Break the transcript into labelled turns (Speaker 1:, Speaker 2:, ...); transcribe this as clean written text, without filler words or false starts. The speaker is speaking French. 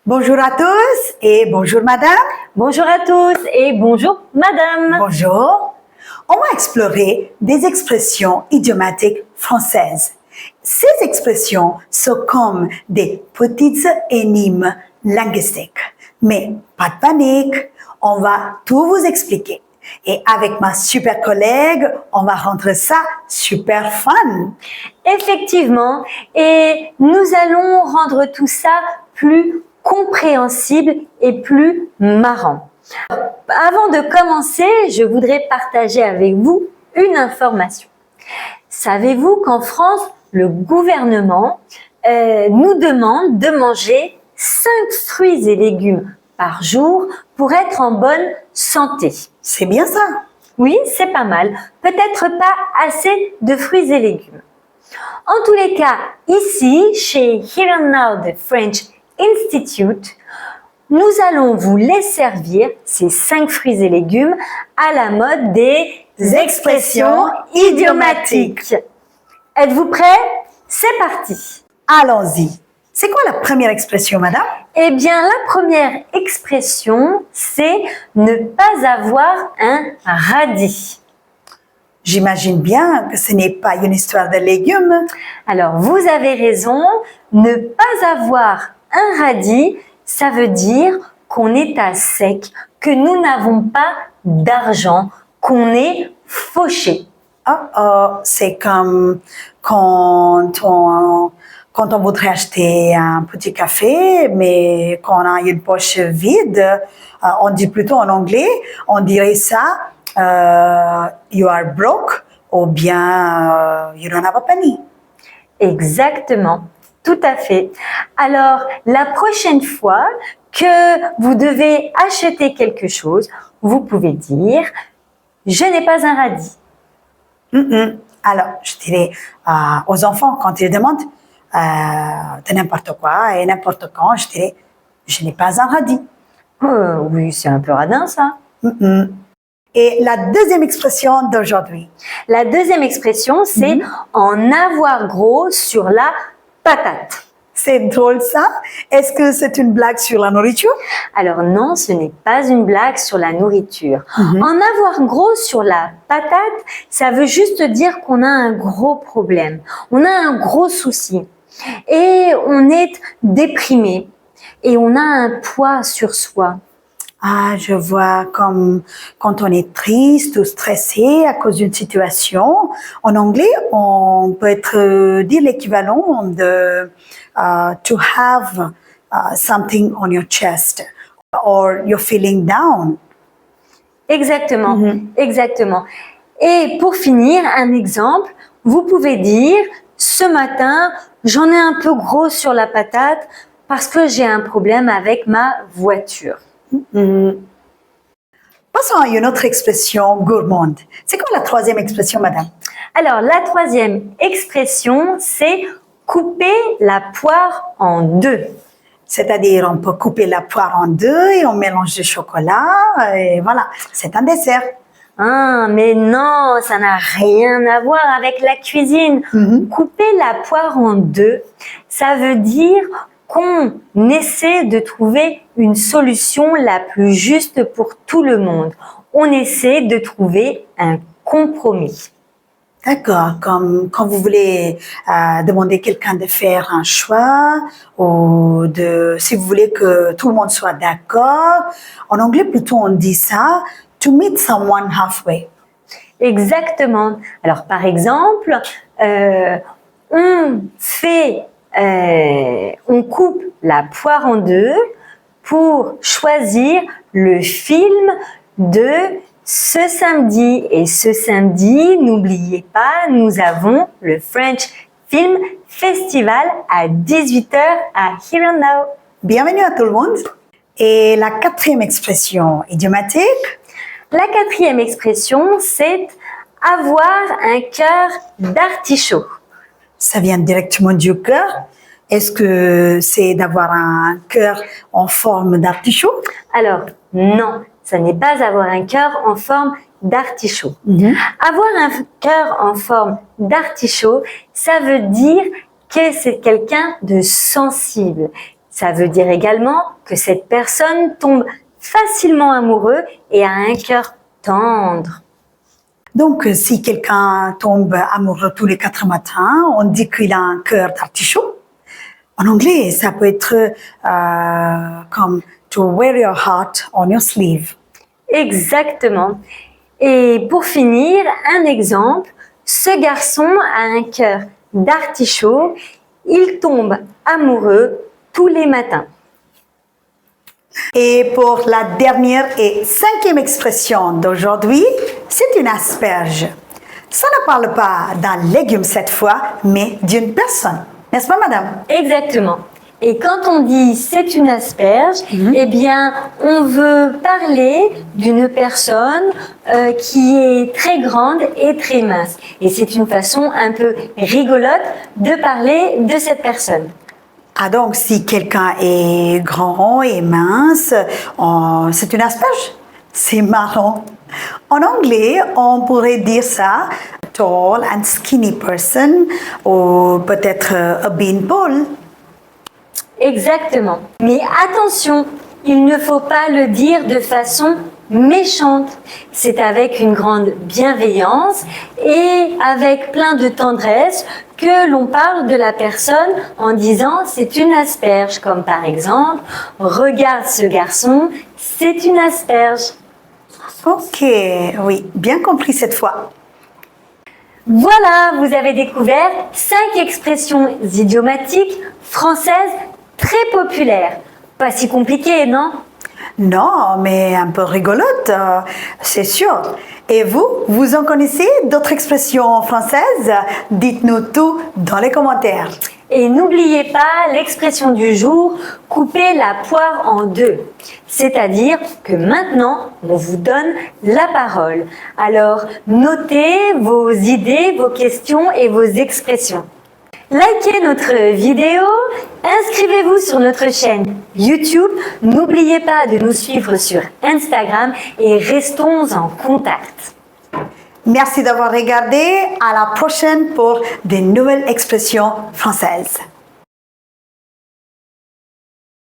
Speaker 1: Bonjour à tous et bonjour madame.
Speaker 2: Bonjour à tous et bonjour madame.
Speaker 1: Bonjour. On va explorer des expressions idiomatiques françaises. Ces expressions sont comme des petites énigmes linguistiques. Mais pas de panique, on va tout vous expliquer. Et avec ma super collègue, on va rendre ça super fun.
Speaker 2: Effectivement, et nous allons rendre tout ça plus compréhensible et plus marrant. Avant de commencer, je voudrais partager avec vous une information. Savez-vous qu'en France, le gouvernement nous demande de manger 5 fruits et légumes par jour pour être en bonne santé?
Speaker 1: C'est bien ça.
Speaker 2: Oui, c'est pas mal. Peut-être pas assez de fruits et légumes. En tous les cas, ici, chez Here and Now The French Institute, nous allons vous les servir, ces 5 fruits et légumes, à la mode des expressions idiomatiques. Êtes-vous prêts? C'est parti!
Speaker 1: Allons-y. C'est quoi la première expression, madame?
Speaker 2: Eh bien, la première expression, c'est ne pas avoir un radis.
Speaker 1: J'imagine bien que ce n'est pas une histoire de légumes.
Speaker 2: Alors, vous avez raison, ne pas avoir un radis, ça veut dire qu'on est à sec, que nous n'avons pas d'argent, qu'on est fauché.
Speaker 1: C'est comme quand on voudrait acheter un petit café, mais qu'on a une poche vide, on dit plutôt en anglais, on dirait ça, you are broke, ou bien you don't have a penny.
Speaker 2: Exactement, tout à fait. Alors, la prochaine fois que vous devez acheter quelque chose, vous pouvez dire « Je n'ai pas un radis ».
Speaker 1: Alors, je dirais aux enfants, quand ils demandent de n'importe quoi et n'importe quand, je dirais « Je n'ai pas un radis ».
Speaker 2: Oui, c'est un peu radin ça.
Speaker 1: Et la deuxième expression d'aujourd'hui?
Speaker 2: La deuxième expression, c'est en avoir gros sur la patate.
Speaker 1: C'est drôle ça. Est-ce que c'est une blague sur la nourriture?
Speaker 2: Alors non, ce n'est pas une blague sur la nourriture. En avoir gros sur la patate, ça veut juste dire qu'on a un gros problème, on a un gros souci et on est déprimé et on a un poids sur soi.
Speaker 1: Ah, je vois, comme quand on est triste ou stressé à cause d'une situation. En anglais, on peut dire l'équivalent de to have something on your chest or you're feeling down.
Speaker 2: Exactement, exactement. Et pour finir, un exemple, vous pouvez dire « Ce matin, j'en ai un peu gros sur la patate parce que j'ai un problème avec ma voiture. »
Speaker 1: Passons à une autre expression gourmande. C'est quoi la troisième expression, madame?
Speaker 2: Alors, la troisième expression, c'est couper la poire en deux.
Speaker 1: C'est-à-dire, on peut couper la poire en deux et on mélange du chocolat et voilà, c'est un dessert.
Speaker 2: Ah, mais non, ça n'a rien à voir avec la cuisine. Couper la poire en deux, ça veut dire qu'on essaie de trouver une solution la plus juste pour tout le monde. On essaie de trouver un compromis.
Speaker 1: D'accord, comme quand vous voulez demander à quelqu'un de faire un choix ou si vous voulez que tout le monde soit d'accord, en anglais plutôt on dit ça, to meet someone halfway.
Speaker 2: Exactement. Alors par exemple, on coupe la poire en deux pour choisir le film de ce samedi. Et ce samedi, n'oubliez pas, nous avons le French Film Festival à 18h à Here and Now.
Speaker 1: Bienvenue à tout le monde. Et la quatrième expression idiomatique?
Speaker 2: La quatrième expression, c'est avoir un cœur d'artichaut.
Speaker 1: Ça vient directement du cœur. Est-ce que c'est d'avoir un cœur en forme d'artichaut?
Speaker 2: Alors, non, ça n'est pas avoir un cœur en forme d'artichaut. Avoir un cœur en forme d'artichaut, ça veut dire que c'est quelqu'un de sensible, Ça veut dire également que cette personne tombe facilement amoureux et a un cœur tendre.
Speaker 1: Donc, si quelqu'un tombe amoureux tous les 4 matins, on dit qu'il a un cœur d'artichaut. En anglais, ça peut être comme to wear your heart on your sleeve.
Speaker 2: Exactement. Et pour finir, un exemple, ce garçon a un cœur d'artichaut, il tombe amoureux tous les matins.
Speaker 1: Et pour la dernière et 5e expression d'aujourd'hui, c'est une asperge. Ça ne parle pas d'un légume cette fois, mais d'une personne. N'est-ce pas, madame?
Speaker 2: Exactement. Et quand on dit c'est une asperge, eh bien, on veut parler d'une personne qui est très grande et très mince. Et c'est une façon un peu rigolote de parler de cette personne.
Speaker 1: Ah donc, si quelqu'un est grand et mince, c'est une asperge? C'est marrant. En anglais, on pourrait dire ça, tall and skinny person, ou peut-être a beanpole.
Speaker 2: Exactement. Mais attention, il ne faut pas le dire de façon méchante. C'est avec une grande bienveillance et avec plein de tendresse que l'on parle de la personne en disant c'est une asperge, comme par exemple regarde ce garçon, c'est une asperge.
Speaker 1: Ok, oui, bien compris cette fois.
Speaker 2: Voilà, vous avez découvert 5 expressions idiomatiques françaises très populaires. Pas si compliqué, non?
Speaker 1: Non, mais un peu rigolote, c'est sûr. Et vous, vous en connaissez d'autres expressions françaises? Dites-nous tout dans les commentaires.
Speaker 2: Et n'oubliez pas l'expression du jour, couper la poire en deux. C'est-à-dire que maintenant, on vous donne la parole. Alors, notez vos idées, vos questions et vos expressions. Likez notre vidéo, inscrivez-vous sur notre chaîne YouTube, n'oubliez pas de nous suivre sur Instagram et restons en contact.
Speaker 1: Merci d'avoir regardé. À la prochaine pour de nouvelles expressions françaises.